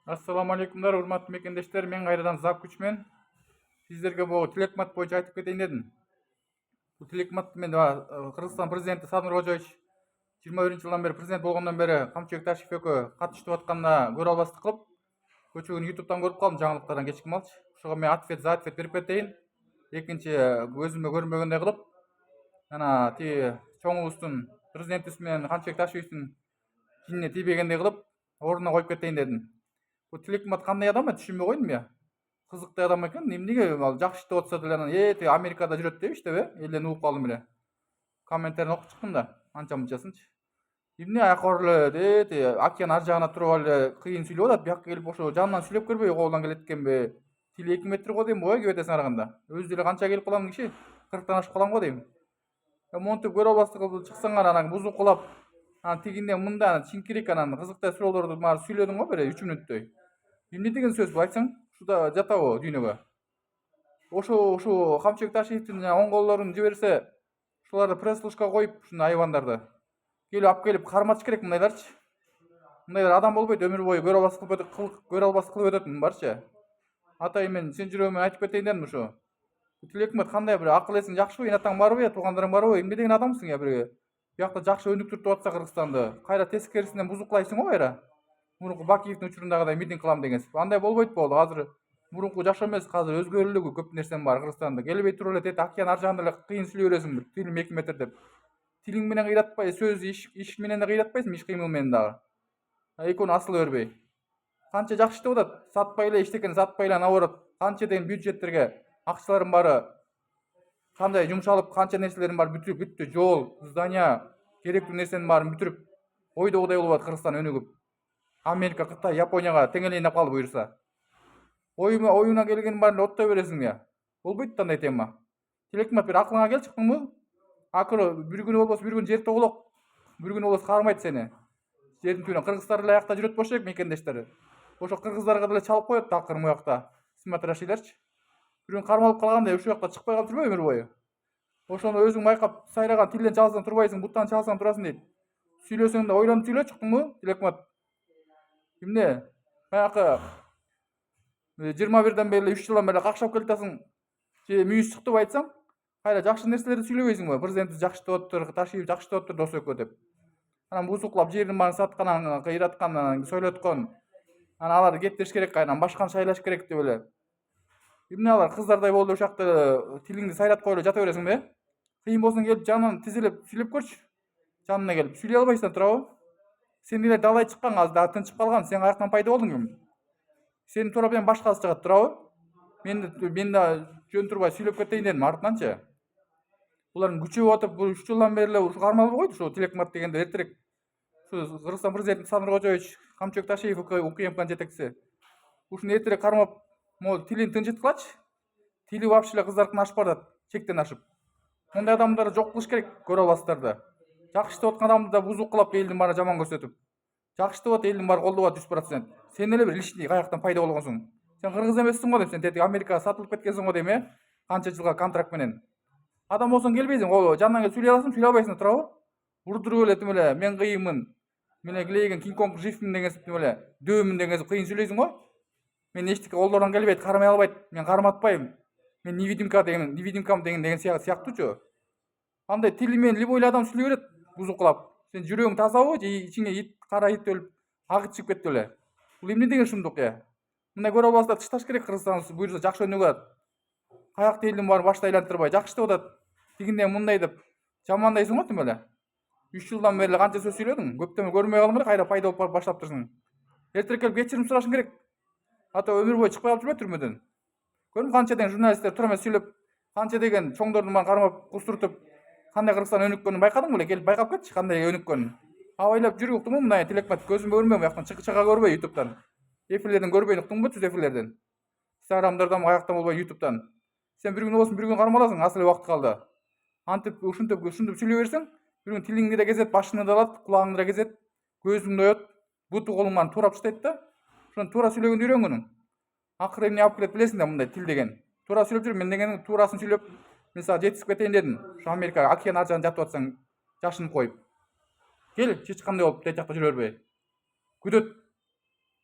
Assalamu alaikumlar, урматтуу мекендештер. Мен кайрадан Зак күчмен сиздерге бул тилекмат боюнча айтып кетейин дедим. Бул тилекматты мен Кыргызстан президенти Садыр Кожоевич 21-жылдан бери президент болгондон бери Камчыбек Ташиев экөө катышып атканда көрө албастык кылып, көчөгүн YouTube'дан көрүп калдым, жаңылыктардан кечки малчы. Ошого мен ответ за ответ берип кетейин. Экинчи көзүмө көрүнбөгөндөй кылып, анан тиги чоңубуздун президентибиз менен Камчыбек Ташиевдин жинине тийбегендей кылып, ордуна коюп кетейин дедим. Бул тилекмат кандай адам түшүнбөй койдум я. Кызыктуу адам экен. Эмнеге ал жакшы иштеп атса деле анан тиги Америкада жүрөт деп иштеп элден угуп калдым эле. Комменттерин окуп чыктым да, анча мынчасынчы. Эмне аякор эле тиги океан ар жагына туруп эле кыйын сүйлөп атат, бияка келип ошо жанынан сүйлөп көрбөй колунан келет экенби? Тили 2 метр го дейм го кебетесиң караганда. Өзү деле канча келип калам киши? 40тан ашып калам го дейм. Монтип көрө албастык кылып чыксаңар анан бузукулап, анан тигинден мындан чиңкирек анан кызыктай суроолорду баары сүйлөдүң го бир 3 мүнөттөй. Эмне деген сөз бул айтсаң? Ушуда жатабы дүйнөгө? Ушул Камчыбек Ташиевдин оң колдорун жиберсе, ушуларды пресс-служка коюп, ушундай айбандарды келип алып келип карматыш керек мындайларчы. Мындайлар адам болбойт, өмүр бою көрө албастык кылып өтөт мунун баарычы. Атайын мен сен жүрөгүмөн айтып кетейин дедим ушу. Тилекмат кандай бир акыл эсиң жакшыбы, эн атаң барбы, туугандарың барбы? Эмне деген адамсың я бирге? Биякта жакшы өнүктүрүп атса Кыргызстанды, кайра тескерисинен бузуклайсың го кайра. Мурунку Бакиевдин учурундагыдай митинг кылам дегенсиз. Андай болбойт болду. Азыр мурунку жашоо эмес, азыр өзгөрүлүгү көп нерсенин бар Кыргызстанда. Келбей туруп эле тет океан ар жагында эле кыйын сүйлөй бересиң, тилим 2 метр деп. Тилиң менен кыйратпай, сөз иш менен да кыйратпайсың, иш кыймыл менен дагы. Экөөнү асыла бербей. Канча жакшы иштеп атат. Сатпай эле эчтекени сатпай эле наоборот, канча деген бюджеттерге акчалардын баары кандай жумшалып, канча нерселердин баары бүттү. Жол, здания, керектүү нерсенин баарын бүтүрүп, ойдогудай болуп атат Кыргызстан өнүгүп. Америка, Кытай, Японияга теңелейин деп калды буюрса. Оюна келгенин баарын оттой бересиң я. Болбойт андай тема. Тилекмат бир акылыңа кел, чыктыңбы? Акыры бир күнү болбосо бир күн жер тоголок, бир күнү болбосо кармайт сени. Жердин түбүнөн кыргыздар эле аякта жүрөт болчу мекендештер. Ошо кыргыздарга деле чалып коет такыр буякта. Смотрящийлерчи. Бир күн кармалып калганда ушул жакта чыкпай калып жүрбөйбү өмүр бою? Ошону өзүң байкап, сайраган тилден чалсаң турбайсың, буттан чалсаң турасың дейт. Сүйлөсөң да ойлонуп сүйлө, чыктыңбы? Тилекмат. Эмне? Баякы 21ден бери 3 жылдан бери какшап келатасың. Же мүйүз чыктыбы айтсаң? Кайра жакшы нерселерди сүйлөбөйсүңбү? Президентибиз жакшы иштеп атыптыр, Ташиев жакшы иштеп атыптыр, досу экөө деп. Анан бузуклап жердин баарын саткан, анан кыйраткан, анан сойлоткон. Анан аларды кетириш керек, анан башканы шайлаш керек деп эле. Эмне алар кыздардай болду ушул жакта тилиңди сайраткой эле жата бересиңби? Кыйын болсоң келип жанынан тизилип сүйлөп көрчү. Жанына келип сүйлөй албайсың туурабы? Сен деле далай чыккан, азыр дагы тынчып калган. Сен каяктан пайда болдуң ким? Сени туура менен башкасы чыгат туурабы? Мен да жөн турбай сүйлөп кетейин дедим артынанчы. Булардын күчөп атып, бул 3 жылдан бери эле ушу кармалбай койду ушу тилекмат дегенде эртерээк. Ушу Кыргызстан президенти Садыр Кожоевич, Камчыбек Ташиев УКМКнын жетекчиси. Ушуну эртерээк кармап, могу тилин тынчыткылачы. Тили вообще эле кыздардыкынан ашып барат, чектен ашып. Мындай адамдарды жок кылыш керек, көрө албастарды. Жакшы иштеп аткан адамды да бузуклап элдин баарына жаман көрсөтүп. Жакшы иштеп атат, элдин баары колдоп атат 100%. Сен эле бир лишний каяктан пайда болгонсуң. Сен кыргыз эмессиң го дейм, сен тетиги Америкага сатылып кеткенсиң го дейм, канча жылга контракт менен. Адам болсоң келбейсиң, жанынан келип сүйлөй аласың, сүйлөй албайсың туурабы? Урдуруп эле тим эле мен кыйынмын, мен глейген Кинг Конг живмин дегенсип тим эле дөөмүн дегенсип кыйын сүйлөйсүң го. Мен эчтеке колдорунан келбейт, кармай албайт, мен карматпайм. Мен невидимкам деген сыяктуучу. Андай тили менен любой эле адам сүйлөй берет, бузуклап. Сен жүрөгүң тазабы же ичиңе кара ит өлүп, ак ит чыгып кетти беле? Бул эмне деген шумдук я? Мындай көрө албастарды тышташ керек Кыргызстаныбыз буюрса жакшы өнүгүп атат. Каякта элдин баарын башты айлантырбай, жакшы иштеп атат. Тигинден мындай деп жамандайсың го тим эле. 3 жылдан бери канча сөз сүйлөдүң? Көптөн көрмөй калдың эле, кайра пайда болуп баштап турсуң. Эртерээк келип кечирим сурашың керек. Ата өмүр бою чыкпай калып жүрбөй түрмөдөн. Көрдүң канча деген журналисттер тура эмес сүйлөп, канча деген чоңдордун баарын кармап, кустуртуп, кандай Кыргызстан өнүккөнүн байкадың беле? Келип байкап кетчи, кандай өнүккөнүн. Абайлап жүрүп уктуңбу мындай тилекмат көзүм көрүнбөйбү, бияктан чыга көрбөй YouTube'дан. Эфирлерден көрбөйүн уктуңбу, түз эфирлерден. Инстаграмдардан, каяктан болбой YouTube'дан. Сен бир күн болсун бир күн кармаласың, асыл эле убакыт калды. Антип ушинтип сүйлөй берсең, бир күн тилиңди да кезет, башыңды да алат, кулагыңды да кезет, көзүңдү оёт, буту колуң туура таштайт да. Ошону туура сүйлөгөндү үйрөнгүнүң. Акыры эмне алып келет билесиң да мындай тил деген. Туура сүйлөп жүр, мен дегенин туурасын сүйлөп, мен сага жеткизип кетейин дедим. Ошо Америкага океан ар жагын жатып атсаң, жашынып коюп. Кел, эч кандай болуп, тет жакта жүрө бербей. Күдөт.